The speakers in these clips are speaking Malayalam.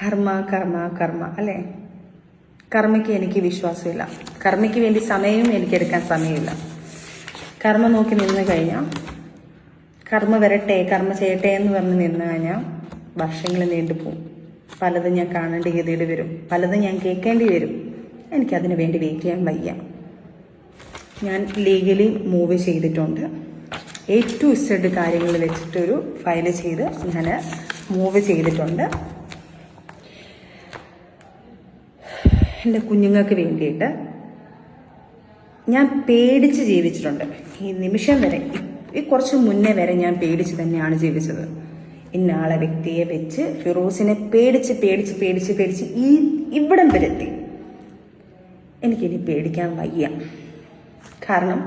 കർമ്മ കർമ്മ കർമ്മ അല്ലേ? കർമ്മയ്ക്ക് എനിക്ക് വിശ്വാസമില്ല. കർമ്മയ്ക്ക് വേണ്ടി സമയവും എനിക്കെടുക്കാൻ സമയമില്ല. കർമ്മ നോക്കി നിന്ന് കഴിഞ്ഞാൽ കർമ്മ വരട്ടെ, കർമ്മ ചെയ്യട്ടെ എന്ന് പറഞ്ഞ് നിന്ന് കഴിഞ്ഞാൽ വർഷങ്ങൾ നീണ്ടുപോകും. പലതും ഞാൻ കാണേണ്ട ഗതിയിൽ വരും, പലതും ഞാൻ കേൾക്കേണ്ടി വരും. എനിക്കതിന് വേണ്ടി വെയിറ്റ് ചെയ്യാൻ വയ്യ. ഞാൻ ലീഗലി മൂവ് ചെയ്തിട്ടുണ്ട്. A to Z കാര്യങ്ങൾ വെച്ചിട്ടൊരു ഫയൽ ചെയ്ത് ഞാൻ മൂവ് ചെയ്തിട്ടുണ്ട്. എൻ്റെ കുഞ്ഞുങ്ങൾക്ക് വേണ്ടിയിട്ട് ഞാൻ പേടിച്ച് ജീവിച്ചിട്ടുണ്ട്. ഈ നിമിഷം വരെ, ഈ കുറച്ച് മുന്നേ വരെ ഞാൻ പേടിച്ച് തന്നെയാണ് ജീവിച്ചത്. ഇന്നാളെ വ്യക്തിയെ വെച്ച് ഫിറോസിനെ പേടിച്ച് പേടിച്ച് പേടിച്ച് പേടിച്ച് ഇവിടം വരെ എത്തി. എനിക്കിനി പേടിക്കാൻ വയ്യ. കാരണം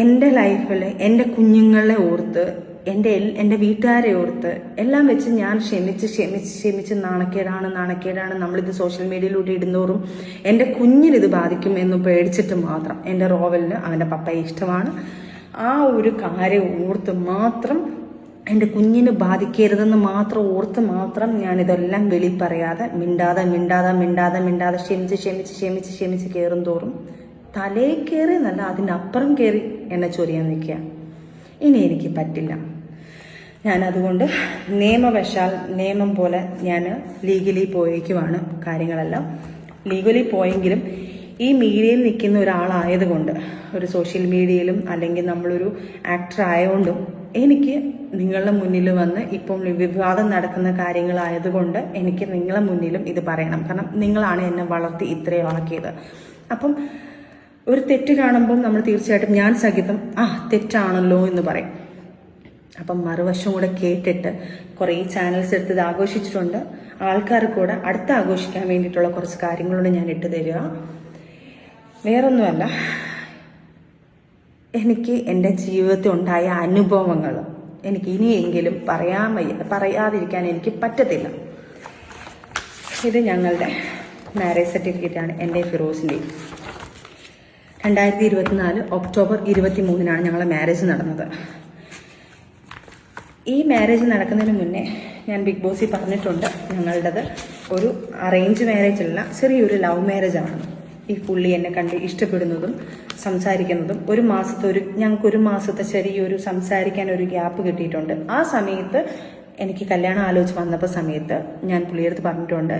എൻ്റെ ലൈഫിൽ എൻ്റെ കുഞ്ഞുങ്ങളെ ഓർത്ത്, എൻ്റെ വീട്ടുകാരെ ഓർത്ത് എല്ലാം വെച്ച് ഞാൻ ക്ഷമിച്ച് നാണക്കേടാണ് നമ്മളിത് സോഷ്യൽ മീഡിയയിലൂടെ ഇടുന്നോറും എൻ്റെ കുഞ്ഞിനിത് ബാധിക്കും എന്ന് പേടിച്ചിട്ട് മാത്രം. എൻ്റെ റോവലിന് അവൻ്റെ പപ്പയെ ഇഷ്ടമാണ്. ആ ഒരു കാര്യം ഓർത്ത് മാത്രം, എൻ്റെ കുഞ്ഞിന് ബാധിക്കരുതെന്ന് മാത്രം ഓർത്ത് മാത്രം ഞാനിതെല്ലാം വെളി പറയാതെ മിണ്ടാതെ ക്ഷമിച്ച് കയറും തോറും തലേ കയറി എന്നല്ല, അതിനപ്പുറം കയറി എന്നെ ചൊരിയാൻ നിൽക്കുക. ഇനി എനിക്ക് പറ്റില്ല. ഞാനതുകൊണ്ട് നിയമവശാൽ നിയമം പോലെ ഞാൻ ലീഗലി പോയേക്കുവാണ്. കാര്യങ്ങളെല്ലാം ലീഗലി പോയെങ്കിലും ഈ മീഡിയയിൽ നിൽക്കുന്ന ഒരാളായതുകൊണ്ട്, ഒരു സോഷ്യൽ മീഡിയയിലും അല്ലെങ്കിൽ നമ്മളൊരു ആക്ടർ ആയതുകൊണ്ടും എനിക്ക് നിങ്ങളുടെ മുന്നിൽ വന്ന് ഇപ്പം വിവാദം നടക്കുന്ന കാര്യങ്ങളായതുകൊണ്ട് എനിക്ക് നിങ്ങളുടെ മുന്നിലും ഇത് പറയണം. കാരണം നിങ്ങളാണ് എന്നെ വളർത്തി ഇത്രയും ആക്കിയത്. അപ്പം ഒരു തെറ്റ് കാണുമ്പോൾ നമ്മൾ തീർച്ചയായിട്ടും ഞാൻ സഹിതം തെറ്റാണല്ലോ എന്ന് പറയും. അപ്പം മറുവശം കൂടെ കേട്ടിട്ട് കുറേ ചാനൽസ് എടുത്ത് ഇത് ആഘോഷിച്ചിട്ടുണ്ട്. ആൾക്കാർ കൂടെ അടുത്ത ആഘോഷിക്കാൻ വേണ്ടിയിട്ടുള്ള കുറച്ച് കാര്യങ്ങളോട് ഞാൻ ഇട്ട് തരിക. വേറൊന്നുമല്ല, എനിക്ക് എൻ്റെ ജീവിതത്തിൽ ഉണ്ടായ അനുഭവങ്ങൾ എനിക്ക് ഇനിയെങ്കിലും പറയാതിരിക്കാൻ എനിക്ക് പറ്റത്തില്ല. ഇത് ഞങ്ങളുടെ മാരേജ് സർട്ടിഫിക്കറ്റാണ്, എൻ്റെ ഫിറോസിൻ്റെയും. 2024 ഒക്ടോബർ 23 ഞങ്ങളെ മാരേജ് നടന്നത്. ഈ മാരേജ് നടക്കുന്നതിന് മുന്നേ ഞാൻ ബിഗ് ബോസിൽ പറഞ്ഞിട്ടുണ്ട്, ഞങ്ങളുടേത് ഒരു അറേഞ്ച് മാരേജ് അല്ല, ചെറിയൊരു ലവ് മാരേജാണ്. ഈ പുള്ളി എന്നെ കണ്ട് ഇഷ്ടപ്പെടുന്നതും സംസാരിക്കുന്നതും ഞങ്ങൾക്ക് ഒരു മാസത്തെ ചെറിയൊരു സംസാരിക്കാൻ ഒരു ഗ്യാപ്പ് കിട്ടിയിട്ടുണ്ട്. ആ സമയത്ത് എനിക്ക് കല്യാണം ആലോചിച്ച് വന്നപ്പോൾ സമയത്ത് ഞാൻ പുള്ളിയെടുത്ത് പറഞ്ഞിട്ടുണ്ട്,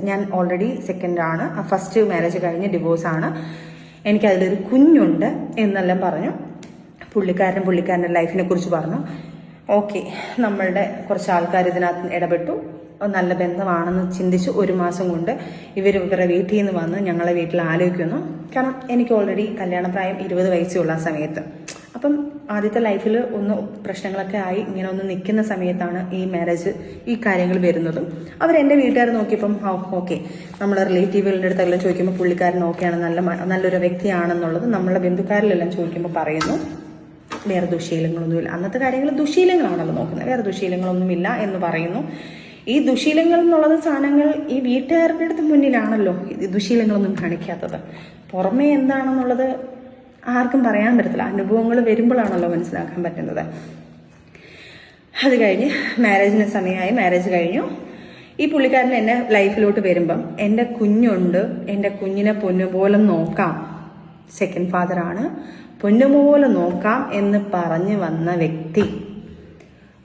ഞാൻ ഓൾറെഡി സെക്കൻഡാണ്, ഫസ്റ്റ് മാരേജ് കഴിഞ്ഞ് ഡിവോഴ്സാണ്, എനിക്കതിലൊരു കുഞ്ഞുണ്ട് എന്നെല്ലാം പറഞ്ഞു. പുള്ളിക്കാരൻ്റെ ലൈഫിനെ കുറിച്ച് പറഞ്ഞു. ഓക്കെ, നമ്മളുടെ കുറച്ച് ആൾക്കാർ ഇതിനകത്ത് ഇടപെട്ടു, നല്ല ബന്ധമാണെന്ന് ചിന്തിച്ച് 1 മാസം കൊണ്ട് ഇവരുടെ വീട്ടിൽ നിന്ന് വന്ന് ഞങ്ങളെ വീട്ടിൽ ആലോചിക്കുന്നു. കാരണം എനിക്ക് ഓൾറെഡി കല്യാണപ്രായം 20 വയസ്സുള്ള ആ സമയത്ത്. അപ്പം ആദ്യത്തെ ലൈഫിൽ പ്രശ്നങ്ങളൊക്കെ ആയി ഇങ്ങനെ നിൽക്കുന്ന സമയത്താണ് ഈ കാര്യങ്ങൾ വരുന്നതും. അവരെൻ്റെ വീട്ടുകാർ നോക്കിയപ്പം ഓക്കെ, നമ്മളെ റിലേറ്റീവുകളുടെ അടുത്തെല്ലാം ചോദിക്കുമ്പോൾ പുള്ളിക്കാരൻ ഓക്കെയാണ്, നല്ലൊരു വ്യക്തിയാണെന്നുള്ളത് നമ്മളെ ബന്ധുക്കാരിലെല്ലാം ചോദിക്കുമ്പോൾ പറയുന്നു. വേറെ ദുശീലങ്ങളൊന്നുമില്ല. അന്നത്തെ കാര്യങ്ങൾ ദുശീലങ്ങളാണല്ലോ നോക്കുന്നത്, വേറെ ദുശീലങ്ങളൊന്നുമില്ല എന്ന് പറയുന്നു. ഈ ദുശീലങ്ങൾ എന്നുള്ളത് സാധനങ്ങൾ ഈ വീട്ടുകാരുടെ അടുത്ത് മുന്നിലാണല്ലോ ഈ ദുശീലങ്ങളൊന്നും കാണിക്കാത്തത്. പുറമേ എന്താണെന്നുള്ളത് ആർക്കും പറയാൻ പറ്റത്തില്ല, അനുഭവങ്ങൾ വരുമ്പോഴാണല്ലോ മനസ്സിലാക്കാൻ പറ്റുന്നത്. അത് കഴിഞ്ഞ് മാരേജിന് സമയമായി, മാരേജ് കഴിഞ്ഞു. ഈ പുള്ളിക്കാരൻ എൻ്റെ ലൈഫിലോട്ട് വരുമ്പം എൻ്റെ കുഞ്ഞുണ്ട്, എൻ്റെ കുഞ്ഞിനെ പൊന്നുപോലെ നോക്കാം, സെക്കൻഡ് ഫാദറാണ്, പൊന്നുപോലെ നോക്കാം എന്ന് പറഞ്ഞ് വന്ന വ്യക്തി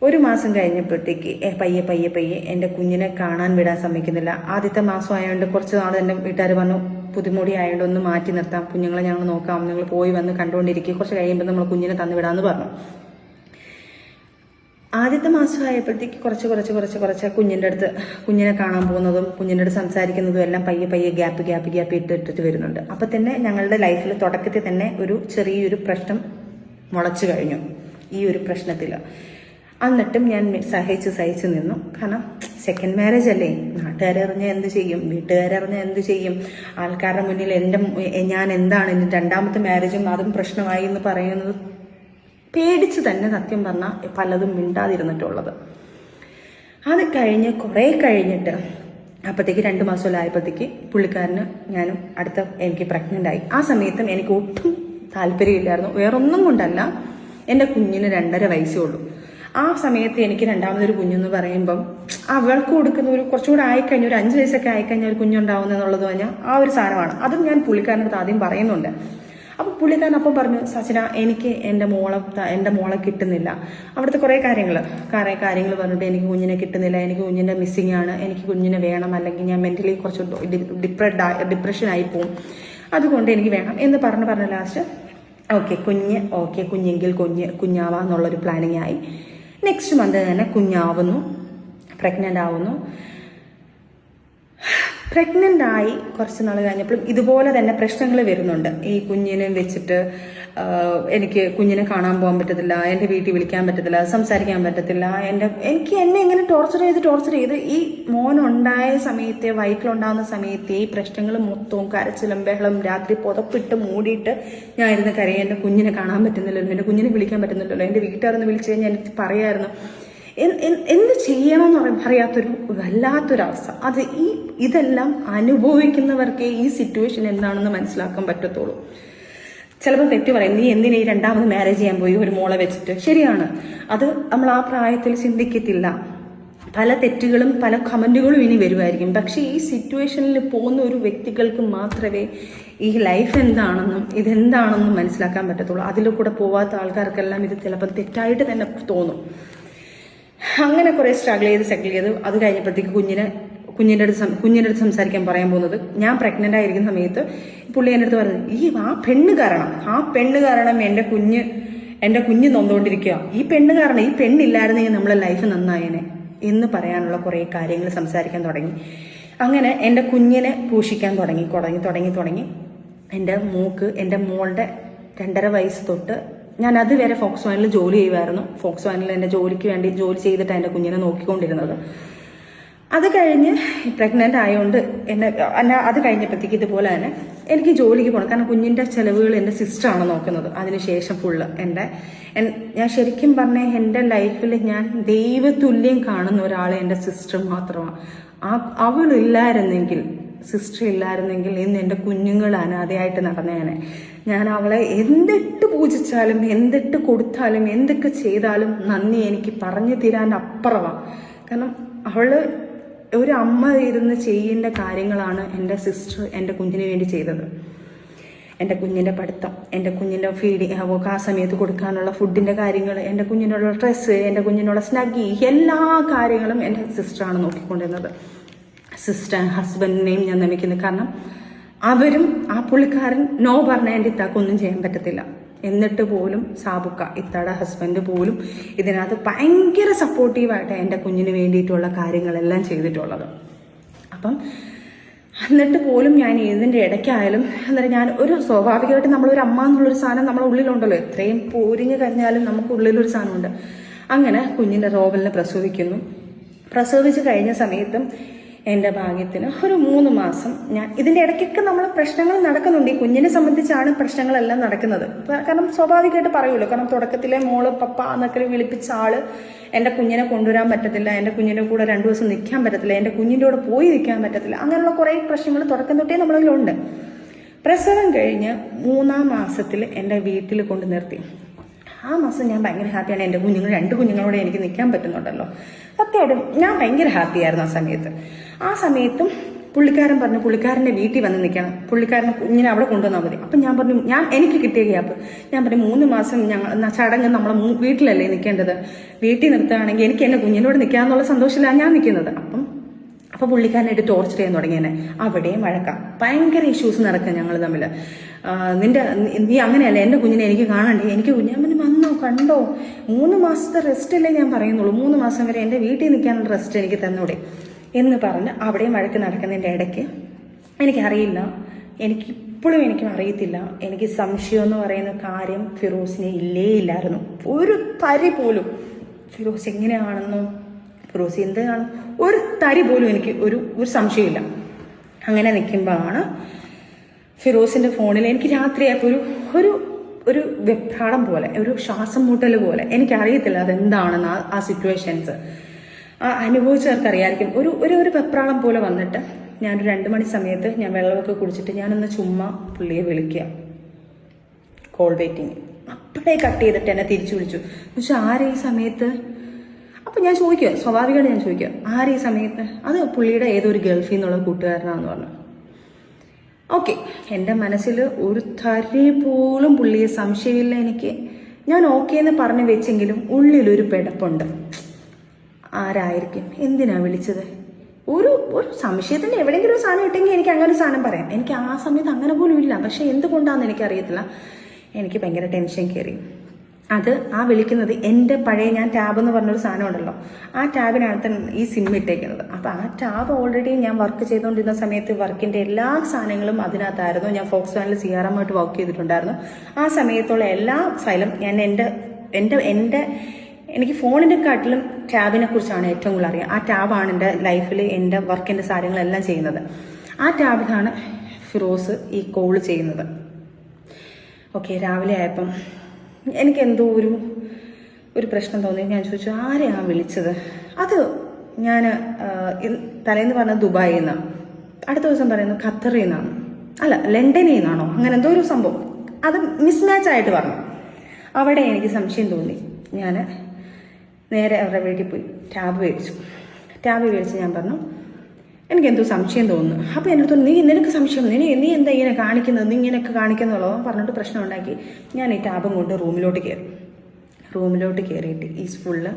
1 മാസം കഴിഞ്ഞപ്പോഴത്തേക്ക് പയ്യെ എൻ്റെ കുഞ്ഞിനെ കാണാൻ വിടാൻ സമ്മതിക്കുന്നില്ല. ആദ്യത്തെ മാസം ആയതുകൊണ്ട് കുറച്ച് നാൾ എൻ്റെ വീട്ടുകാർ പറഞ്ഞു, പുതുമുടി ആയതുകൊണ്ട് ഒന്ന് മാറ്റി നിർത്താം, കുഞ്ഞുങ്ങളെ ഞങ്ങൾ നോക്കാം, നിങ്ങൾ പോയി വന്ന് കണ്ടുകൊണ്ടിരിക്കുക, കുറച്ച് കഴിയുമ്പോൾ നമ്മൾ കുഞ്ഞിനെ തന്നു വിടാമെന്ന് പറഞ്ഞു. ആദ്യത്തെ മാസം ആയപ്പോഴത്തേക്ക് കുറച്ച് കുഞ്ഞിനെ കാണാൻ പോകുന്നതും കുഞ്ഞിൻ്റെ അടുത്ത് സംസാരിക്കുന്നതും എല്ലാം പയ്യെ ഗ്യാപ്പ് ഇട്ടിട്ട് വരുന്നുണ്ട്. അപ്പം തന്നെ ഞങ്ങളുടെ ലൈഫിൽ തുടക്കത്തിൽ തന്നെ ഒരു ചെറിയൊരു പ്രശ്നം മുളച്ചു കഴിഞ്ഞു ഈ ഒരു പ്രശ്നത്തിൽ. എന്നിട്ടും ഞാൻ സഹിച്ചു നിന്നു. കാരണം സെക്കൻഡ് മാരേജ് അല്ലേ, നാട്ടുകാരറിഞ്ഞാൽ എന്ത് ചെയ്യും, വീട്ടുകാരറിഞ്ഞാൽ എന്ത് ചെയ്യും, ആൾക്കാരുടെ മുന്നിൽ ഞാൻ എന്താണ്, എൻ്റെ 2ാമത്തെ മാരേജും അതും പ്രശ്നമായി എന്ന് പറയുന്നത് പേടിച്ച് തന്നെ സത്യം പറഞ്ഞാൽ പലതും മിണ്ടാതിരുന്നിട്ടുള്ളത്. അത് കഴിഞ്ഞ് കുറേ കഴിഞ്ഞിട്ട് അപ്പോഴത്തേക്ക് 2 മാസമായപ്പോഴത്തേക്ക് പുള്ളിക്കാരന് ഞാനും എനിക്ക് പ്രഗ്നൻ്റ് ആയി. ആ സമയത്തും എനിക്ക് ഒട്ടും താല്പര്യമില്ലായിരുന്നു, വേറൊന്നും കൊണ്ടല്ല, എൻ്റെ കുഞ്ഞിന് 2.5 വയസ്സേ ഉള്ളൂ. ആ സമയത്ത് എനിക്ക് രണ്ടാമതൊരു കുഞ്ഞെന്ന് പറയുമ്പം അവൾക്ക് കൊടുക്കുന്ന ഒരു കുറച്ചുകൂടെ ആയിക്കഴിഞ്ഞാൽ ഒരു 5 വയസ്സൊക്കെ ആയിക്കഴിഞ്ഞാൽ ഒരു കുഞ്ഞുണ്ടാവുന്ന എന്നുള്ളത് പറഞ്ഞാൽ ആ ഒരു സാധനമാണ്. അതും ഞാൻ പുള്ളിക്കാരനടുത്ത് ആദ്യം പറയുന്നുണ്ട്. അപ്പോൾ പുള്ളിക്കാരൻ അപ്പം പറഞ്ഞു, സച്ചിന എനിക്ക് എൻ്റെ മോളെ കിട്ടുന്നില്ല. അവിടുത്തെ കുറേ കാര്യങ്ങൾ പറഞ്ഞിട്ട് എനിക്ക് കുഞ്ഞിനെ കിട്ടുന്നില്ല, എനിക്ക് കുഞ്ഞിൻ്റെ മിസ്സിങ് ആണ്, എനിക്ക് കുഞ്ഞിനെ വേണം, അല്ലെങ്കിൽ ഞാൻ മെൻ്റലി കുറച്ച് ഡിപ്രഷനായി പോവും, അതുകൊണ്ട് എനിക്ക് വേണം എന്ന് പറഞ്ഞ് ലാസ്റ്റ് കുഞ്ഞെങ്കിൽ കുഞ്ഞാവാന്നുള്ളൊരു പ്ലാനിങ് ആയി. നെക്സ്റ്റ് മന്ത് തന്നെ കുഞ്ഞാവുന്നു, പ്രഗ്നൻ്റ് ആവുന്നു. പ്രഗ്നൻ്റ് ആയി കുറച്ച് നാൾ കഴിഞ്ഞപ്പോഴും ഇതുപോലെ തന്നെ പ്രശ്നങ്ങൾ വരുന്നുണ്ട്. ഈ കുഞ്ഞിനെ വെച്ചിട്ട് എനിക്ക് കുഞ്ഞിനെ കാണാൻ പോകാൻ പറ്റത്തില്ല, എൻ്റെ വീട്ടിൽ വിളിക്കാൻ പറ്റത്തില്ല, സംസാരിക്കാൻ പറ്റത്തില്ല. എന്നെ ഇങ്ങനെ ടോർച്ചർ ചെയ്ത് ഈ മോനുണ്ടായ സമയത്തെ, വയറ്റിലുണ്ടാകുന്ന സമയത്തെ ഈ പ്രശ്നങ്ങൾ മൊത്തവും കരച്ചിലും ബഹളം, രാത്രി പുതപ്പിട്ട് മൂടിയിട്ട് ഞാൻ ഇരുന്ന് കരയും. എൻ്റെ കുഞ്ഞിനെ കാണാൻ പറ്റുന്നില്ലല്ലോ, എൻ്റെ കുഞ്ഞിനെ വിളിക്കാൻ പറ്റുന്നില്ലല്ലോ. എൻ്റെ വീട്ടുകാരൊന്ന് വിളിച്ചു കഴിഞ്ഞാൽ എനിക്ക് പറയായിരുന്നു. എന്ത് ചെയ്യണമെന്ന് അറിയാത്തൊരു വല്ലാത്തൊരവസ്ഥ. ഇതെല്ലാം അനുഭവിക്കുന്നവർക്കേ ഈ സിറ്റുവേഷൻ എന്താണെന്ന് മനസ്സിലാക്കാൻ പറ്റത്തുള്ളൂ. ചിലപ്പോൾ തെറ്റ് പറയും, നീ എന്തിനാ ഈ രണ്ടാമത് മാരേജ് ചെയ്യാൻ പോയി ഒരു മോളെ വെച്ചിട്ട്. ശരിയാണ്, അത് നമ്മൾ ആ പ്രായത്തിൽ ചിന്തിക്കത്തില്ല. പല തെറ്റുകളും പല കമൻറ്റുകളും ഇനി വരുമായിരിക്കും. പക്ഷേ ഈ സിറ്റുവേഷനിൽ പോകുന്ന ഒരു വ്യക്തികൾക്ക് മാത്രമേ ഈ ലൈഫ് എന്താണെന്നും ഇതെന്താണെന്നും മനസ്സിലാക്കാൻ പറ്റത്തുള്ളൂ. അതിൽ കൂടെ പോവാത്ത ആൾക്കാർക്കെല്ലാം ഇത് ചിലപ്പോൾ തെറ്റായിട്ട് തന്നെ തോന്നും. അങ്ങനെ കുറേ സ്ട്രഗിൾ ചെയ്ത് അത് കഴിഞ്ഞപ്പോഴത്തേക്ക് കുഞ്ഞിൻ്റെ അടുത്ത് സംസാരിക്കാൻ പറയാൻ പോകുന്നത്, ഞാൻ പ്രഗ്നൻ്റ് ആയിരിക്കുന്ന സമയത്ത് പുള്ളി എൻ്റെ അടുത്ത് പറഞ്ഞു, ആ പെണ്ണ് കാരണം എൻ്റെ കുഞ്ഞ് നൊന്നുകൊണ്ടിരിക്കുക, ഈ പെണ്ണില്ലായിരുന്നെങ്കിൽ നമ്മളെ ലൈഫ് നന്നായേനെ എന്ന് പറയാനുള്ള കുറേ കാര്യങ്ങൾ സംസാരിക്കാൻ തുടങ്ങി. അങ്ങനെ എൻ്റെ കുഞ്ഞിനെ പോഷിക്കാൻ തുടങ്ങി. എൻ്റെ മോളുടെ 2.5 വയസ്സ് തൊട്ട് ഞാൻ അതുവരെ ഫോക്സ് വാനിൽ ജോലി ചെയ്യുമായിരുന്നു. ഫോക്സ് വാനിൽ എൻ്റെ ജോലിക്ക് വേണ്ടി ജോലി ചെയ്തിട്ട് എൻ്റെ കുഞ്ഞിനെ നോക്കിക്കൊണ്ടിരുന്നത്. അത് കഴിഞ്ഞ് പ്രഗ്നൻ്റ് ആയതുകൊണ്ട് അത് കഴിഞ്ഞപ്പോഴത്തേക്ക് ഇതുപോലെ തന്നെ എനിക്ക് ജോലിക്ക് പോകണം. കാരണം കുഞ്ഞിൻ്റെ ചിലവുകൾ എൻ്റെ സിസ്റ്ററാണ് നോക്കുന്നത്. അതിനുശേഷം ഫുള്ള് ഞാൻ ശരിക്കും പറഞ്ഞാൽ എൻ്റെ ലൈഫിൽ ഞാൻ ദൈവതുല്യം കാണുന്ന ഒരാളെ എൻ്റെ സിസ്റ്റർ മാത്രമാണ്. സിസ്റ്റർ ഇല്ലായിരുന്നെങ്കിൽ ഇന്ന് എൻ്റെ കുഞ്ഞുങ്ങൾ അനാഥയായിട്ട് നടന്നേനെ. ഞാൻ അവളെ എന്തിട്ട് പൂജിച്ചാലും എന്തിട്ട് കൊടുത്താലും എന്തൊക്കെ ചെയ്താലും നന്ദി എനിക്ക് പറഞ്ഞു തരാൻ അപ്പുറമാണ്. കാരണം ഒരു അമ്മ ഇരുന്ന് ചെയ്യേണ്ട കാര്യങ്ങളാണ് എൻ്റെ സിസ്റ്റർ എൻ്റെ കുഞ്ഞിന് വേണ്ടി ചെയ്തത്. എൻ്റെ കുഞ്ഞിൻ്റെ പഠിത്തം, എൻ്റെ കുഞ്ഞിൻ്റെ ഫീഡിങ്, ആ സമയത്ത് കൊടുക്കാനുള്ള ഫുഡിൻ്റെ കാര്യങ്ങൾ, എൻ്റെ കുഞ്ഞിനുള്ള ഡ്രസ്സ്, എൻ്റെ കുഞ്ഞിനുള്ള സ്നഗ്ഗി, എല്ലാ കാര്യങ്ങളും എൻ്റെ സിസ്റ്ററാണ് നോക്കിക്കൊണ്ടിരുന്നത്. ഹസ്ബൻഡിനെയും ഞാൻ നമിക്കുന്നത്. കാരണം അവരും ആ പുള്ളിക്കാരൻ നോ പറഞ്ഞ എൻ്റെ ഇത്താക്കൊന്നും ചെയ്യാൻ പറ്റത്തില്ല. എന്നിട്ട് പോലും ഇത്താടെ ഹസ്ബൻഡ് പോലും ഇതിനകത്ത് ഭയങ്കര സപ്പോർട്ടീവായിട്ട് എൻ്റെ കുഞ്ഞിന് വേണ്ടിയിട്ടുള്ള കാര്യങ്ങളെല്ലാം ചെയ്തിട്ടുള്ളത്. അപ്പം എന്നിട്ട് പോലും ഞാൻ ഇതിൻ്റെ ഇടയ്ക്കായാലും ഞാൻ സ്വാഭാവികമായിട്ട് നമ്മളൊരു അമ്മ എന്നുള്ളൊരു സാധനം നമ്മളെ ഉള്ളിലുണ്ടല്ലോ. എത്രയും പോരിഞ്ഞ് കഴിഞ്ഞാലും നമുക്ക് ഉള്ളിലൊരു സാധനമുണ്ട്. അങ്ങനെ കുഞ്ഞിൻ്റെ റോവലിനെ പ്രസവിച്ച് കഴിഞ്ഞ സമയത്തും എൻ്റെ ഭാഗ്യത്തിന് ഒരു 3 മാസം ഇതിൻ്റെ ഇടയ്ക്കൊക്കെ നമ്മൾ പ്രശ്നങ്ങൾ നടക്കുന്നുണ്ട്. ഈ കുഞ്ഞിനെ സംബന്ധിച്ചാണ് പ്രശ്നങ്ങളെല്ലാം നടക്കുന്നത്. കാരണം സ്വാഭാവികമായിട്ട് പറയുമല്ലോ, കാരണം തുടക്കത്തിലെ മോള് പപ്പ എന്നൊക്കെ വിളിപ്പിച്ച ആള് എൻ്റെ കുഞ്ഞിനെ കൊണ്ടുവരാൻ പറ്റത്തില്ല, എൻ്റെ കുഞ്ഞിൻ്റെ കൂടെ 2 ദിവസം നിൽക്കാൻ പറ്റത്തില്ല, എൻ്റെ കുഞ്ഞിൻ്റെ കൂടെ പോയി നിൽക്കാൻ പറ്റത്തില്ല. അങ്ങനെയുള്ള കുറേ പ്രശ്നങ്ങൾ തുടക്കം തൊട്ടേ നമ്മളതിലുണ്ട്. പ്രസവം കഴിഞ്ഞ് 3-ാം മാസത്തിൽ എൻ്റെ വീട്ടിൽ കൊണ്ട് നിർത്തി. ആ മാസം ഞാൻ ഭയങ്കര ഹാപ്പിയാണ്. എൻ്റെ 2 കുഞ്ഞുങ്ങളോടെ എനിക്ക് നിൽക്കാൻ പറ്റുന്നുണ്ടല്ലോ. സത്യമായിട്ടും ഞാൻ ഭയങ്കര ഹാപ്പിയായിരുന്നു ആ സമയത്തും പുള്ളിക്കാരൻ പറഞ്ഞു പുള്ളിക്കാരൻ്റെ വീട്ടിൽ വന്ന് നിൽക്കണം, പുള്ളിക്കാരൻ കുഞ്ഞിനെ അവിടെ കൊണ്ടുവന്നാൽ മതി. അപ്പം ഞാൻ പറഞ്ഞു, എനിക്ക് കിട്ടിയ ഗ്യാപ്പ് ഞാൻ പറഞ്ഞു 3 മാസം ചടങ്ങ് നമ്മളെ വീട്ടിലല്ലേ നിൽക്കേണ്ടത്, വീട്ടിൽ നിർത്തുകയാണെങ്കിൽ എനിക്ക് എൻ്റെ കുഞ്ഞിനോട് നിൽക്കാമെന്നുള്ള സന്തോഷത്തിലാണ് ഞാൻ നിൽക്കുന്നത്. അപ്പോൾ പുള്ളിക്കാരനായിട്ട് ടോർച്ചർ ചെയ്യാൻ തുടങ്ങിയെന്നെ. അവിടെയും വഴക്കാം, ഭയങ്കര ഇഷ്യൂസ് നടക്കുക ഞങ്ങൾ തമ്മിൽ. നീ അങ്ങനെയല്ല, എൻ്റെ കുഞ്ഞിനെ എനിക്ക് കാണണ്ടേ, എനിക്ക് കുഞ്ഞാൻ വന്നോ കണ്ടോ, 3 മാസത്തെ റെസ്റ്റ് അല്ലേ ഞാൻ പറയുന്നുള്ളൂ, 3 മാസം വരെ എൻ്റെ വീട്ടിൽ നിൽക്കാനുള്ള റെസ്റ്റ് എനിക്ക് തന്നൂടെ എന്ന് പറഞ്ഞ് അവിടെയും വഴക്ക് നടക്കുന്നതിൻ്റെ ഇടയ്ക്ക് എനിക്കറിയില്ല, എനിക്കിപ്പോഴും എനിക്കും അറിയത്തില്ല, എനിക്ക് സംശയം എന്ന് പറയുന്ന കാര്യം ഫിറോസിനെ ഇല്ലായിരുന്നു. ഒരു തരി പോലും ഫിറോസ് എങ്ങനെയാണെന്നോ ഫിറോസ് എന്താണ് ഒരു തരി പോലും എനിക്ക് ഒരു സംശയമില്ല. അങ്ങനെ നിൽക്കുമ്പോഴാണ് ഫിറോസിൻ്റെ ഫോണിൽ എനിക്ക് രാത്രിയായപ്പോൾ ഒരു വെപ്രാളം പോലെ, ഒരു ശ്വാസം മുട്ടൽ പോലെ, എനിക്കറിയത്തില്ല അതെന്താണെന്ന് ആ സിറ്റുവേഷൻസ് അനുഭവിച്ചവർക്ക് അറിയാമായിരിക്കും. ഒരു വെപ്രാളം പോലെ വന്നിട്ട് ഞാനൊരു 2 മണി സമയത്ത് ഞാൻ വെള്ളമൊക്കെ കുടിച്ചിട്ട് ഞാനൊന്ന് ചുമ്മാ പുള്ളിയെ വിളിക്കുക, കോൾ വെയിറ്റിങ്. അപ്പോഴേ കട്ട് ചെയ്തിട്ട് എന്നെ തിരിച്ചു വിളിച്ചു. പക്ഷെ ആരെ ഈ സമയത്ത് അപ്പം ഞാൻ ചോദിക്കുക, സ്വാഭാവികമായിട്ട് ഞാൻ ചോദിക്കുക, ആര് ഈ സമയത്ത്? അത് പുള്ളിയുടെ ഏതൊരു ഗൾഫിൽ നിന്നുള്ള കൂട്ടുകാരനാണെന്ന് പറഞ്ഞു. ഓക്കെ, എൻ്റെ മനസ്സിൽ ഒരു തരി പോലും പുള്ളിയെ സംശയമില്ല എനിക്ക്. ഞാൻ ഓക്കെ എന്ന് പറഞ്ഞു വെച്ചെങ്കിലും ഉള്ളിലൊരു പിടപ്പുണ്ട്. ആരായിരിക്കും, എന്തിനാ വിളിച്ചത്? ഒരു സംശയത്തിൻ്റെ എവിടെയെങ്കിലും ഒരു സാധനം ഇട്ടെങ്കിൽ എനിക്ക് അങ്ങനെ ഒരു സാധനം പറയാം. എനിക്ക് ആ സമയത്ത് അങ്ങനെ പോലും ഇല്ല. പക്ഷെ എന്തുകൊണ്ടാണെന്ന് എനിക്കറിയത്തില്ല, എനിക്ക് ഭയങ്കര ടെൻഷൻ കയറി. അത് ആ വിളിക്കുന്നത് എൻ്റെ പഴയ, ഞാൻ ടാബ് എന്ന് പറഞ്ഞൊരു സാധനം ഉണ്ടല്ലോ, ആ ടാബിനകത്ത് ഈ സിം ഇട്ടേക്കുന്നത്. അപ്പോൾ ആ ടാബ് ഓൾറെഡി ഞാൻ വർക്ക് ചെയ്തുകൊണ്ടിരുന്ന സമയത്ത് വർക്കിൻ്റെ എല്ലാ സാധനങ്ങളും അതിനകത്തായിരുന്നു. ഞാൻ ഫോക്സ് വാനിൽ CRM ആയിട്ട് വർക്ക് ചെയ്തിട്ടുണ്ടായിരുന്നു. ആ സമയത്തുള്ള എല്ലാ ഫയലും ഞാൻ എനിക്ക് ഫോണിൻ്റെ കാട്ടിലും ടാബിനെ കുറിച്ചാണ് ഏറ്റവും കൂടുതൽ അറിയാം. ആ ടാബാണ് എൻ്റെ ലൈഫിൽ എൻ്റെ വർക്കിൻ്റെ കാര്യങ്ങളെല്ലാം ചെയ്യുന്നത്. ആ ടാബിലാണ് ഫിറോസ് ഈ കോൾ ചെയ്യുന്നത്. ഓക്കെ, രാവിലെ ആയപ്പം എനിക്ക് എന്തോ ഒരു പ്രശ്നം തോന്നി. ഞാൻ ചോദിച്ചു, ആരെയാണ് വിളിച്ചത്? അത് ഞാൻ തലേന്ന് പറഞ്ഞത് ദുബായിൽ നിന്നാണ്, അടുത്ത ദിവസം പറയുന്നത് ഖത്തറിൽ നിന്നാണ്, അല്ല ലണ്ടനിൽ നിന്നാണോ, അങ്ങനെ എന്തോ ഒരു സംഭവം. അത് മിസ്മാച്ച് ആയിട്ട് പറഞ്ഞു. അവിടെ എനിക്ക് സംശയം തോന്നി. ഞാൻ നേരെ അവരുടെ വീട്ടിൽ പോയി ടാബ് മേടിച്ച് ഞാൻ പറഞ്ഞു, എനിക്കെന്തോ സംശയം തോന്നുന്നു. അപ്പോൾ എൻ്റെ അടുത്ത് നിനക്ക് സംശയം, നീ എന്താ ഇങ്ങനെ കാണിക്കുന്നത്, നീ ഇങ്ങനെയൊക്കെ കാണിക്കുന്നുള്ളോ പറഞ്ഞിട്ട് പ്രശ്നം ഉണ്ടാക്കി. ഞാൻ ഈ ടാബും കൊണ്ട് റൂമിലോട്ട് കയറിയിട്ട് ഈ ഫുള്ള്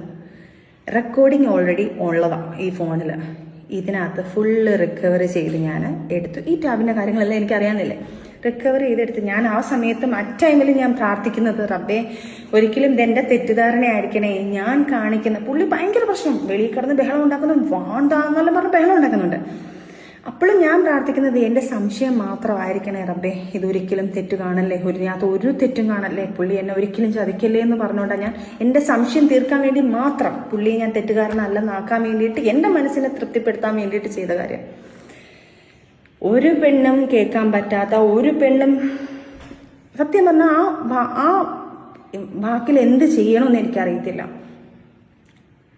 റെക്കോർഡിങ് ഓൾറെഡി ഉള്ളതാണ് ഈ ഫോണിൽ. ഇതിനകത്ത് ഫുള്ള് റിക്കവർ ചെയ്ത് ഞാൻ എടുത്തു. ഈ ടാബിൻ്റെ കാര്യങ്ങളെല്ലാം എനിക്കറിയാമെന്നില്ലേ, റിക്കവർ ചെയ്തെടുത്ത് ഞാൻ ആ സമയത്തും ടൈമിൽ ഞാൻ പ്രാർത്ഥിക്കുന്നത്, റബ്ബേ ഒരിക്കലും ഇതെൻ്റെ തെറ്റിദ്ധാരണയായിരിക്കണേ, ഞാൻ കാണിക്കുന്ന പുള്ളി ഭയങ്കര പ്രശ്നം, വെളിയിൽ കിടന്ന് ബഹളം ഉണ്ടാക്കുന്നു, വാണ്ടാന്നെല്ലാം പറഞ്ഞ് ബഹളം ഉണ്ടാക്കുന്നുണ്ട്. അപ്പോഴും ഞാൻ പ്രാർത്ഥിക്കുന്നത് എൻ്റെ സംശയം മാത്രമായിരിക്കണേ റബ്ബേ, ഇതൊരിക്കലും തെറ്റ് കാണല്ലേ, ഒരു തെറ്റും കാണല്ലേ, പുള്ളി എന്നെ ഒരിക്കലും ചതിക്കല്ലേ എന്ന് പറഞ്ഞുകൊണ്ടാണ് ഞാൻ എൻ്റെ സംശയം തീർക്കാൻ വേണ്ടി മാത്രം, പുള്ളിയെ ഞാൻ തെറ്റുകാരനല്ലെന്നാക്കാൻ വേണ്ടിയിട്ട്, എൻ്റെ മനസ്സിനെ തൃപ്തിപ്പെടുത്താൻ വേണ്ടിയിട്ട് ചെയ്ത കാര്യം. ഒരു പെണ്ണും കേൾക്കാൻ പറ്റാത്ത, ഒരു പെണ്ണും സത്യം പറഞ്ഞാൽ ആ വാക്കിൽ എന്ത് ചെയ്യണമെന്ന് എനിക്കറിയത്തില്ല.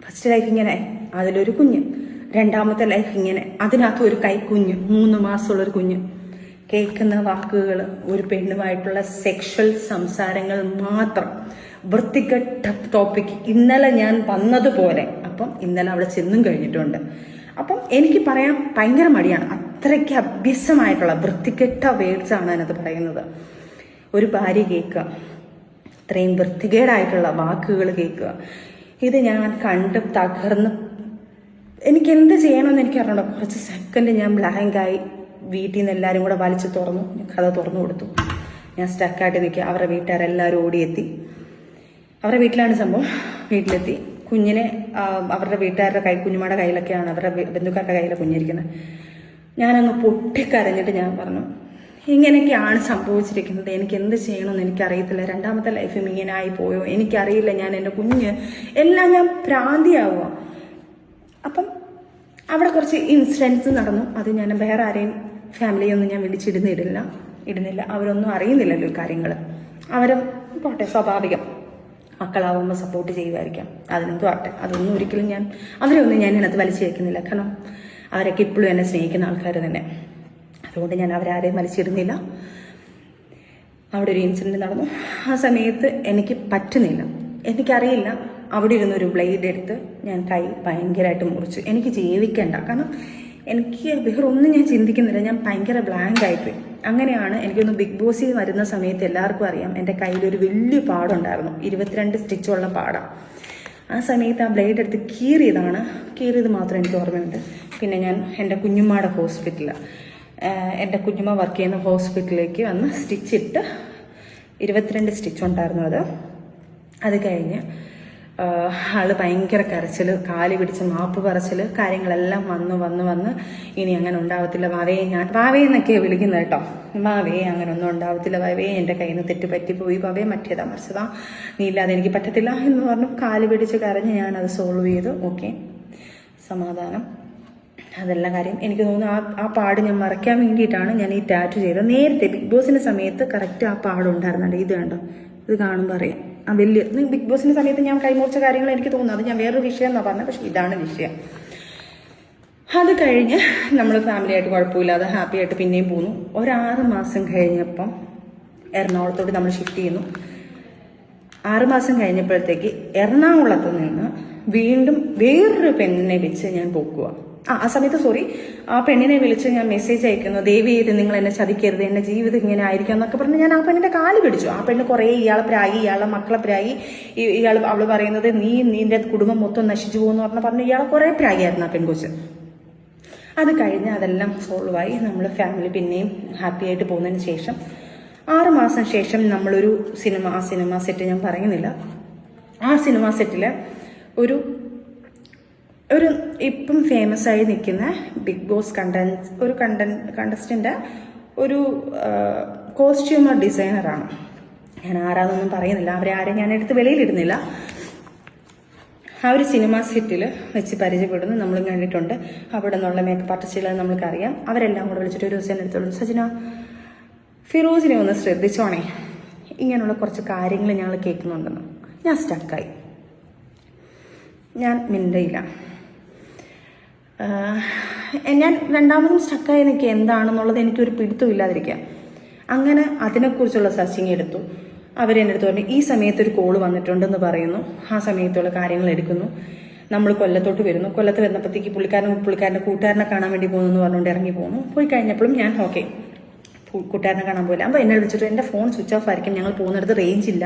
ഫസ്റ്റ് ലൈഫ് ഇങ്ങനെ, അതിലൊരു കുഞ്ഞ്, രണ്ടാമത്തെ ലൈഫ് ഇങ്ങനെ, അതിനകത്ത് ഒരു കൈക്കുഞ്ഞ്, 3 മാസമുള്ളൊരു കുഞ്ഞ്. കേൾക്കുന്ന വാക്കുകൾ ഒരു പെണ്ണുമായിട്ടുള്ള സെക്ഷൽ സംസാരങ്ങൾ മാത്രം, വൃത്തികെട്ട ടോപ്പിക്. ഇന്നലെ ഞാൻ വന്നതുപോലെ, അപ്പം ഇന്നലെ അവിടെ ചെന്നും കഴിഞ്ഞിട്ടുണ്ട്. അപ്പം എനിക്ക് പറയാൻ ഭയങ്കര മടിയാണ്. അത്രയ്ക്ക് അഭ്യസമായിട്ടുള്ള വൃത്തികെട്ട വേർഡ്സാണ് അതിനകത്ത് പറയുന്നത്. ഒരു ഭാര്യ കേൾക്കുക, ഇത്രയും വൃത്തികേടായിട്ടുള്ള വാക്കുകൾ കേൾക്കുക. ഇത് ഞാൻ കണ്ട് തകർന്ന് എനിക്ക് എന്ത് ചെയ്യണമെന്ന് എനിക്ക് അറിയണം. കുറച്ച് സെക്കൻഡ് ഞാൻ ബ്ലാങ്കായി. വീട്ടിൽ നിന്ന് എല്ലാവരും കൂടെ വലിച്ചു തുറന്നു, കഥ തുറന്നു കൊടുത്തു. ഞാൻ സ്റ്റക്കായിട്ട് നിൽക്കുക. അവരുടെ വീട്ടുകാരെല്ലാവരും ഓടിയെത്തി. അവരുടെ വീട്ടിലാണ് സംഭവം. വീട്ടിലെത്തി കുഞ്ഞിനെ അവരുടെ വീട്ടുകാരുടെ കുഞ്ഞുമ്മയുടെ കയ്യിലൊക്കെയാണ്, അവരുടെ ബന്ധുക്കാരുടെ കയ്യിലാണ് കുഞ്ഞിരിക്കുന്നത്. ഞാനങ്ങ് പൊട്ടിക്കരഞ്ഞിട്ട് ഞാൻ പറഞ്ഞു, ഇങ്ങനെയൊക്കെയാണ് സംഭവിച്ചിരിക്കുന്നത്, എനിക്ക് എന്ത് ചെയ്യണമെന്ന് എനിക്കറിയത്തില്ല, രണ്ടാമത്തെ ലൈഫും ഇങ്ങനെ ആയി പോയോ എനിക്കറിയില്ല, ഞാൻ എൻ്റെ കുഞ്ഞ് എല്ലാം ഞാൻ ഭ്രാന്തിയാവുക. അപ്പം അവിടെ കുറച്ച് ഇൻസിഡൻസ് നടന്നു. അത് ഞാൻ വേറെ ആരെയും ഫാമിലിയൊന്നും ഞാൻ ഇടുന്നില്ല. അവരൊന്നും അറിയുന്നില്ലല്ലോ ഈ കാര്യങ്ങൾ. അവരും പോട്ടെ, സ്വാഭാവികം, മക്കളാവുമ്പോൾ സപ്പോർട്ട് ചെയ്യുമായിരിക്കാം, അതിനെന്തോ ആട്ടെ. അതൊന്നും ഒരിക്കലും അവരൊന്നും ഞാൻ അതിനകത്ത് വലിച്ചു വയ്ക്കുന്നില്ല. കാരണം അവരൊക്കെ ഇപ്പോഴും എന്നെ സ്നേഹിക്കുന്ന ആൾക്കാർ തന്നെ. അതുകൊണ്ട് ഞാൻ അവരാരെയും വലിച്ചിടുന്നില്ല. അവിടെ ഒരു ഇൻസിഡൻറ്റ് നടന്നു. ആ സമയത്ത് എനിക്ക് പറ്റുന്നില്ല, എനിക്കറിയില്ല. അവിടെ ഇരുന്നൊരു ബ്ലേഡ് എടുത്ത് ഞാൻ കൈ ഭയങ്കരമായിട്ട് മുറിച്ചു. എനിക്ക് ജീവിക്കണ്ട, കാരണം എനിക്ക് വേറെ ഒന്നും ഞാൻ ചിന്തിക്കുന്നില്ല. ഞാൻ ഭയങ്കര ബ്ലാങ്ക് ആയിപ്പോയി. അങ്ങനെയാണ് എനിക്കൊന്ന് ബിഗ് ബോസിൽ വരുന്ന സമയത്ത് എല്ലാവർക്കും അറിയാം, എൻ്റെ കയ്യിലൊരു വലിയ പാടുണ്ടായിരുന്നു, 22 സ്റ്റിച്ചുള്ള പാടാണ്. ആ സമയത്ത് ആ ബ്ലേഡ് എടുത്ത് കീറിയത് മാത്രം എനിക്ക് ഓർമ്മയുണ്ട്. പിന്നെ ഞാൻ എൻ്റെ കുഞ്ഞുമ്മയുടെ എൻ്റെ കുഞ്ഞുമ്മ വർക്ക് ചെയ്യുന്ന ഹോസ്പിറ്റലിലേക്ക് വന്ന് സ്റ്റിച്ചിട്ട് 22 സ്റ്റിച്ച് ഉണ്ടായിരുന്നു. അത് കഴിഞ്ഞ് ആള് ഭയങ്കര കരച്ചിൽ, കാല് പിടിച്ച് മാപ്പ് പറച്ചിൽ, കാര്യങ്ങളെല്ലാം വന്ന് ഇനി അങ്ങനെ ഉണ്ടാവത്തില്ല വാവേ എന്നൊക്കെ വിളിക്കുന്നത് കേട്ടോ. വാവേ അങ്ങനെ ഒന്നും ഉണ്ടാവത്തില്ല, വാവേ എൻ്റെ കയ്യിൽ നിന്ന് തെറ്റ് പറ്റിപ്പോയി, വാവേ മറ്റേതാ മറിച്ചതാ, നീ ഇല്ലാതെ എനിക്ക് പറ്റത്തില്ല എന്ന് പറഞ്ഞു കാല് പിടിച്ച് കരഞ്ഞ് ഞാനത് സോൾവ് ചെയ്തു. ഓക്കെ, സമാധാനം. അതെല്ലാം കാര്യം. എനിക്ക് തോന്നുന്നു ആ പാട് ഞാൻ മറയ്ക്കാൻ വേണ്ടിയിട്ടാണ് ഞാൻ ഈ ടാറ്റു ചെയ്തത്. നേരത്തെ ബിഗ് ബോസിൻ്റെ സമയത്ത് കറക്റ്റ് ആ പാടുണ്ടായിരുന്നുണ്ട്. ഇത് കണ്ടോ, ഇത് കാണുമ്പോൾ അറിയാം. ആ വലിയ ബിഗ് ബോസിൻ്റെ സമയത്ത് ഞാൻ കൈമുറിച്ച കാര്യങ്ങൾ എനിക്ക് തോന്നുന്നു. അത് ഞാൻ വേറൊരു വിഷയം എന്നാണ് പറഞ്ഞത്, പക്ഷെ ഇതാണ് വിഷയം. അത് കഴിഞ്ഞ് നമ്മൾ ഫാമിലിയായിട്ട് കുഴപ്പമില്ലാതെ ഹാപ്പി ആയിട്ട് പിന്നെയും പോന്നു. 6 മാസം കഴിഞ്ഞപ്പം എറണാകുളത്തോട്ട് നമ്മൾ ഷിഫ്റ്റ് ചെയ്യുന്നു. 6 മാസം കഴിഞ്ഞപ്പോഴത്തേക്ക് എറണാകുളത്ത് നിന്ന് വീണ്ടും വേറൊരു പെണ്ണിനെ വെച്ച് ഞാൻ പോക്കുക. ആ സമയത്ത് ആ പെണ്ണിനെ വിളിച്ച് ഞാൻ മെസ്സേജ് അയക്കുന്നു, ദയവ് ചെയ്ത് നിങ്ങൾ എന്നെ ചതിക്കരുത്, എന്റെ ജീവിതം ഇങ്ങനെ ആയിരിക്കും എന്നൊക്കെ പറഞ്ഞ് ഞാൻ ആ പെണ്ണിന്റെ കാല് പിടിച്ചു. ആ പെണ്ണ് കുറേ ഇയാളെ പ്രായി, ഇയാളെ മക്കളെ പ്രായി, അവള് പറയുന്നത് നിന്റെ കുടുംബം മൊത്തം നശിച്ചു പോകുന്നു പറഞ്ഞ് ഇയാളെ കുറേ പ്രായിയായിരുന്നു ആ പെൺകൊച്ച്. അത് കഴിഞ്ഞ് അതെല്ലാം സോൾവായി നമ്മൾ ഫാമിലി പിന്നെയും ഹാപ്പി ആയിട്ട് പോകുന്നതിന് ശേഷം 6 മാസം ശേഷം നമ്മളൊരു ആ സിനിമ സെറ്റ് ഞാൻ പറയുന്നില്ല, ആ സിനിമ സെറ്റിൽ ഒരു ഇപ്പം ഫേമസ് ആയി നിൽക്കുന്ന ബിഗ് ബോസ് കണ്ടസ്റ്റന്റ് ഒരു കോസ്റ്റ്യൂമർ ഡിസൈനറാണ്. ഞാൻ ആരാന്നൊന്നും പറയുന്നില്ല, അവരെ ഞാൻ എടുത്ത് വെളിയിലിടുന്നില്ല. ആ ഒരു സിനിമ സെറ്റിൽ വെച്ച് പരിചയപ്പെടുന്നു, നമ്മളും കണ്ടിട്ടുണ്ട്. അവിടെ നിന്നുള്ള മേക്കപ്പ് ആർട്ടിസ്റ്റുകൾ നമ്മൾക്കറിയാം. അവരെല്ലാം കൂടെ വിളിച്ചിട്ട് ഒരു ദിവസം എടുത്തോളൂ, സജന ഫിറോസിനെ ഒന്ന് ശ്രദ്ധിച്ചോണേ, ഇങ്ങനെയുള്ള കുറച്ച് കാര്യങ്ങൾ ഞങ്ങൾ കേൾക്കുന്നുണ്ടെന്ന്. ഞാൻ സ്റ്റക്കായി, ഞാൻ മിണ്ടയില്ല. ഞാൻ രണ്ടാമതും സ്റ്റക്കായി എനിക്ക് എന്താണെന്നുള്ളത് എനിക്കൊരു പിടുത്തമില്ലാതിരിക്കുക. അങ്ങനെ അതിനെക്കുറിച്ചുള്ള സെർച്ചിങ് എടുത്തു. അവരെൻ്റെ അടുത്ത് പറഞ്ഞു, ഈ സമയത്ത് ഒരു കോള് വന്നിട്ടുണ്ടെന്ന് പറയുന്നു. ആ സമയത്തുള്ള കാര്യങ്ങൾ എടുക്കുന്നു. നമ്മൾ കൊല്ലത്തോട്ട് വരുന്നു. കൊല്ലത്ത് വരുന്നപ്പോഴത്തേക്ക് പുള്ളിക്കാരൻ്റെ കൂട്ടുകാരനെ കാണാൻ വേണ്ടി പോകുന്നു എന്ന് പറഞ്ഞുകൊണ്ട് ഇറങ്ങി പോകുന്നു. പോയി കഴിഞ്ഞപ്പോഴും ഞാൻ ഓക്കെ കൂട്ടുകാരനെ കാണാൻ പോയില്ല. അപ്പോൾ എന്നെ വിളിച്ചിട്ട് എൻ്റെ ഫോൺ സ്വിച്ച് ഓഫ് ആയിരിക്കും, ഞങ്ങൾ പോകുന്നിടത്ത് റേഞ്ച് ഇല്ല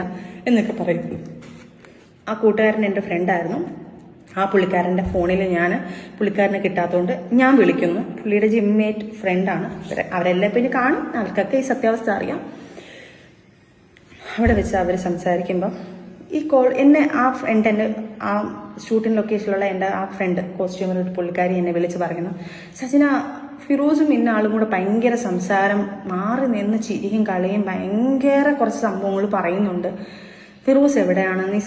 എന്നൊക്കെ പറയുന്നു. ആ കൂട്ടുകാരൻ എൻ്റെ ഫ്രണ്ടായിരുന്നു. ആ പുള്ളിക്കാരൻ്റെ ഫോണിൽ ഞാൻ പുള്ളിക്കാരനെ കിട്ടാത്തതുകൊണ്ട് ഞാൻ വിളിക്കുന്നു. പുള്ളിയുടെ ജിമ്മേറ്റ് ഫ്രണ്ടാണ്. അവരെല്ലാം പിന്നെ കാണും, അവർക്കൊക്കെ ഈ സത്യാവസ്ഥ അറിയാം. അവിടെ വെച്ച് അവർ സംസാരിക്കുമ്പം ഈ കോൾ എന്നെ ആ ഷൂട്ടിംഗ് ലൊക്കേഷനിലുള്ള എൻ്റെ ആ ഫ്രണ്ട് കോസ്റ്റ്യൂമർ ഒരു പുള്ളിക്കാരി എന്നെ വിളിച്ച് പറയുന്നു, സജന ഫിറോസും ഇന്ന ആളും കൂടെ ഭയങ്കര സംസാരം, മാറി നിന്ന് ചിരിയും കളിയും ഭയങ്കര കുറച്ച് സംഭവങ്ങൾ പറയുന്നുണ്ട്. ഫിറോസ് എവിടെയാണ്, നീ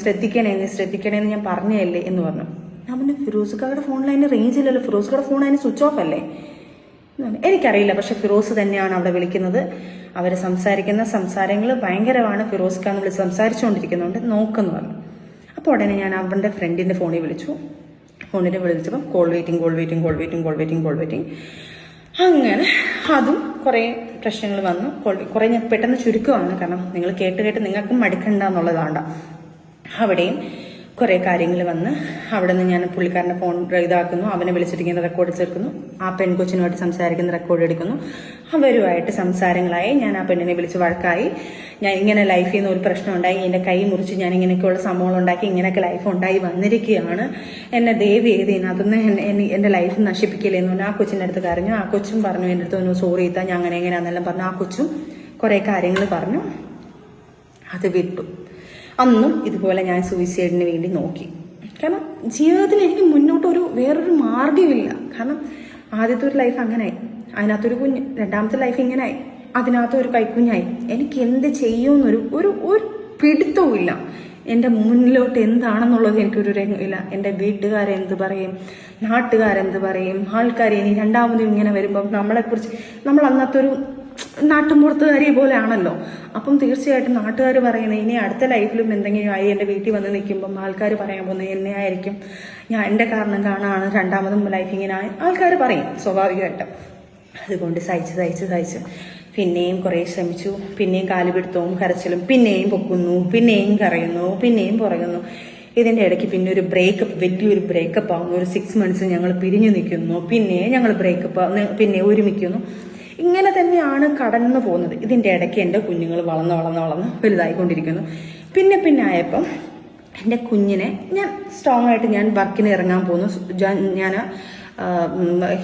ശ്രദ്ധിക്കണേന്ന് ഞാൻ പറഞ്ഞതല്ലേ എന്ന് പറഞ്ഞു. ഞാൻ പറഞ്ഞു, ഫിറോസ്ക്കാരുടെ ഫോണിൽ അതിന് റേഞ്ച് ഇല്ലല്ലോ, ഫിറോസ്ക്കാരുടെ ഫോൺ അതിന് സ്വിച്ച് ഓഫ് അല്ലേ? എനിക്കറിയില്ല, പക്ഷെ ഫിറോസ് തന്നെയാണ് അവിടെ വിളിക്കുന്നത്. അവർ സംസാരിക്കുന്ന സംസാരങ്ങൾ ഭയങ്കരമാണ്. ഫിറോസ്ക്കാന്ന് വിളിച്ച് സംസാരിച്ചുകൊണ്ടിരിക്കുന്നുണ്ട്, നോക്കുന്നു പറഞ്ഞു. അപ്പോൾ ഉടനെ ഞാൻ അവൻ്റെ ഫ്രണ്ടിൻ്റെ ഫോണിൽ വിളിച്ചപ്പം കോൾ വെയിറ്റിംഗ്. അങ്ങനെ അതും കുറേ പ്രശ്നങ്ങൾ വന്നു. കുറേ ഞാൻ പെട്ടെന്ന് ചുരുക്കമാണ്, കാരണം നിങ്ങൾ കേട്ട് നിങ്ങൾക്കും മടുക്കണ്ട എന്നുള്ളതാണ്ട. അവിടെയും കുറേ കാര്യങ്ങൾ വന്ന് അവിടെ നിന്ന് ഞാൻ പുള്ളിക്കാരൻ്റെ ഫോൺ ഇതാക്കുന്നു, അവനെ വിളിച്ചിട്ട് ഇങ്ങനെ റെക്കോർഡ് ചേർക്കുന്നു, ആ പെൺകൊച്ചിനുമായിട്ട് സംസാരിക്കുന്ന റെക്കോർഡ് എടുക്കുന്നു. അവരുമായിട്ട് സംസാരങ്ങളായി. ഞാൻ ആ പെണ്ണിനെ വിളിച്ച് വഴക്കായി. ഞാൻ ഇങ്ങനെ ലൈഫിൽ നിന്ന് ഒരു പ്രശ്നം ഉണ്ടായി, എൻ്റെ കൈ മുറിച്ച് ഞാൻ ഇങ്ങനെയൊക്കെയുള്ള സംഭവങ്ങൾ ഉണ്ടാക്കി, ഇങ്ങനെയൊക്കെ ലൈഫ് ഉണ്ടായി വന്നിരിക്കുകയാണ്, എന്നെ ദയവ് ചെയ്ത് ഇതിനകത്തുനിന്ന് എൻ്റെ ലൈഫ് നശിപ്പിക്കില്ലെന്ന് പറഞ്ഞു. ആ കൊച്ചിൻ്റെ അടുത്ത് കരഞ്ഞു. ആ കൊച്ചും പറഞ്ഞു എൻ്റെ അടുത്ത് ഒന്ന് സോറി ഇത്താ, ഞാൻ എങ്ങനെയാണെന്നെല്ലാം പറഞ്ഞു. ആ കൊച്ചും കുറേ കാര്യങ്ങൾ പറഞ്ഞു. അത് വിട്ടു. അന്നും ഇതുപോലെ ഞാൻ സൂയിസൈഡിന് വേണ്ടി നോക്കി. കാരണം ജീവിതത്തിൽ എനിക്ക് മുന്നോട്ട് വേറൊരു മാർഗ്ഗമില്ല. കാരണം ആദ്യത്തെ ഒരു ലൈഫ് അങ്ങനായി, അതിനകത്തൊരു കുഞ്ഞ്, രണ്ടാമത്തെ ലൈഫ് ഇങ്ങനായി, അതിനകത്ത് ഒരു കൈക്കുഞ്ഞായി. എനിക്ക് എന്ത് ചെയ്യുമെന്നൊരു ഒരു പിടുത്തവും ഇല്ല. എൻ്റെ മുന്നിലോട്ട് എന്താണെന്നുള്ളത് എനിക്കൊരു ഇല്ല. എൻ്റെ വീട്ടുകാരെന്ത് പറയും, നാട്ടുകാരെന്ത് പറയും, ആൾക്കാർ ഇനി രണ്ടാമതും ഇങ്ങനെ വരുമ്പം നമ്മളെക്കുറിച്ച് നമ്മൾ അന്നത്തൊരു നാട്ടുമ്പുറത്തുകാരി പോലെ ആണല്ലോ. അപ്പം തീർച്ചയായിട്ടും നാട്ടുകാർ പറയുന്നത് ഇനി അടുത്ത ലൈഫിലും എന്തെങ്കിലും ആയി എൻ്റെ വീട്ടിൽ വന്ന് നിൽക്കുമ്പം ആൾക്കാർ പറയാൻ പോകുന്നത് എന്നെ ആയിരിക്കും, ഞാൻ എൻ്റെ കാരണം കാണാണ് രണ്ടാമതും ലൈഫ് ഇങ്ങനെ ആൾക്കാർ പറയും സ്വാഭാവികമായിട്ടും. അതുകൊണ്ട് സഹിച്ച് പിന്നെയും കുറേ ശ്രമിച്ചു. പിന്നെയും കാലുപിടുത്തവും കരച്ചിലും, പിന്നെയും പൊക്കുന്നു, പിന്നെയും കരയുന്നു, പിന്നെയും പുറകുന്നു. ഇതിൻ്റെ ഇടയ്ക്ക് പിന്നെ ഒരു വലിയൊരു ബ്രേക്കപ്പ് ആവുന്നു. ഒരു 6 months ഞങ്ങൾ പിരിഞ്ഞു നിൽക്കുന്നു, പിന്നെ ഞങ്ങൾ പിന്നെ ഒരുമിക്കുന്നു. ഇങ്ങനെ തന്നെയാണ് കടന്നു പോകുന്നത്. ഇതിൻ്റെ ഇടയ്ക്ക് എൻ്റെ കുഞ്ഞുങ്ങൾ വളർന്ന് വലുതായിക്കൊണ്ടിരിക്കുന്നു. പിന്നെ ആയപ്പം എൻ്റെ കുഞ്ഞിനെ ഞാൻ സ്ട്രോങ് ആയിട്ട് ഞാൻ വർക്കിന് ഇറങ്ങാൻ പോകുന്നു. ഞാൻ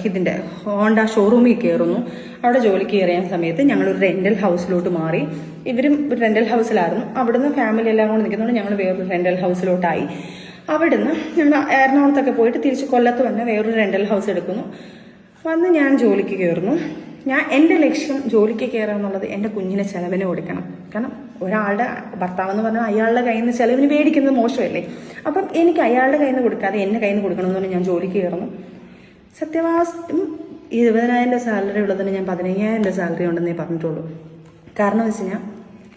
ഇതിൻ്റെ ഹോണ്ട ഷോറൂമിൽ കയറുന്നു. അവിടെ ജോലിക്ക് കയറിയ സമയത്ത് ഞങ്ങളൊരു റെൻ്റൽ ഹൗസിലോട്ട് മാറി. ഇവരും റെൻ്റൽ ഹൗസിലായിരുന്നു. അവിടുന്ന് ഫാമിലി എല്ലാം കൂടെ നിൽക്കുന്നതുകൊണ്ട് ഞങ്ങൾ വേറൊരു റെൻ്റൽ ഹൗസിലോട്ടായി. അവിടുന്ന് ഞങ്ങൾ എറണാകുളത്തൊക്കെ പോയിട്ട് തിരിച്ച് കൊല്ലത്ത് വന്ന് വേറൊരു റെൻ്റൽ ഹൗസ് എടുക്കുന്നു. വന്ന് ഞാൻ ജോലിക്ക് കയറുന്നു. എൻ്റെ ലക്ഷ്യം ജോലിക്ക് കയറുക എന്നുള്ളത് എൻ്റെ കുഞ്ഞിനെ ചെലവിന് കൊടുക്കണം. കാരണം ഒരാളുടെ ഭർത്താവെന്ന് പറഞ്ഞാൽ അയാളുടെ കയ്യിൽ നിന്ന് ചെലവിന് മേടിക്കുന്നത് മോശമല്ലേ. അപ്പം എനിക്ക് അയാളുടെ കയ്യിൽ നിന്ന് കൊടുക്കാതെ എൻ്റെ കയ്യിൽ നിന്ന് കൊടുക്കണം എന്ന് പറഞ്ഞാൽ ഞാൻ ജോലിക്ക് കയറുന്നു. സത്യവാസ്തവം 20,000 സാലറി ഉള്ളതിന് ഞാൻ 15,000 സാലറി ഉണ്ടെന്നേ പറഞ്ഞിട്ടുള്ളൂ. കാരണം എന്ന് വെച്ച് കഴിഞ്ഞാൽ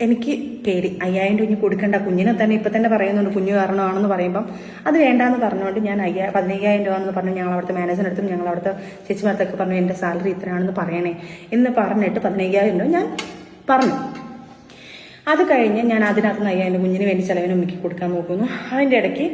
എനിക്ക് പേടി 5,000 ഇനി കൊടുക്കേണ്ട. കുഞ്ഞിനെ തന്നെ ഇപ്പം തന്നെ പറയുന്നുണ്ട് കുഞ്ഞു കാരണമാണെന്ന് പറയുമ്പം അത് വേണ്ടാന്ന് പറഞ്ഞുകൊണ്ട് ഞാൻ 15,000 രൂപ എന്ന് പറഞ്ഞു. ഞങ്ങൾ അവിടുത്തെ മാനേജറിനടുത്തും ഞങ്ങൾ അവിടുത്തെ ചേച്ചിമാർത്തൊക്കെ പറഞ്ഞു എൻ്റെ സാലറി ഇത്രയാണെന്ന് പറയണേ എന്ന് പറഞ്ഞിട്ട് 15,000 രൂപ ഞാൻ പറഞ്ഞു. അത് കഴിഞ്ഞ് ഞാൻ അതിനകത്ത് 5,000 കുഞ്ഞിന് വേണ്ടി ചിലവിന് ഉമ്മയ്ക്ക് കൊടുക്കാൻ നോക്കുന്നു. അതിൻ്റെ ഇടയ്ക്ക്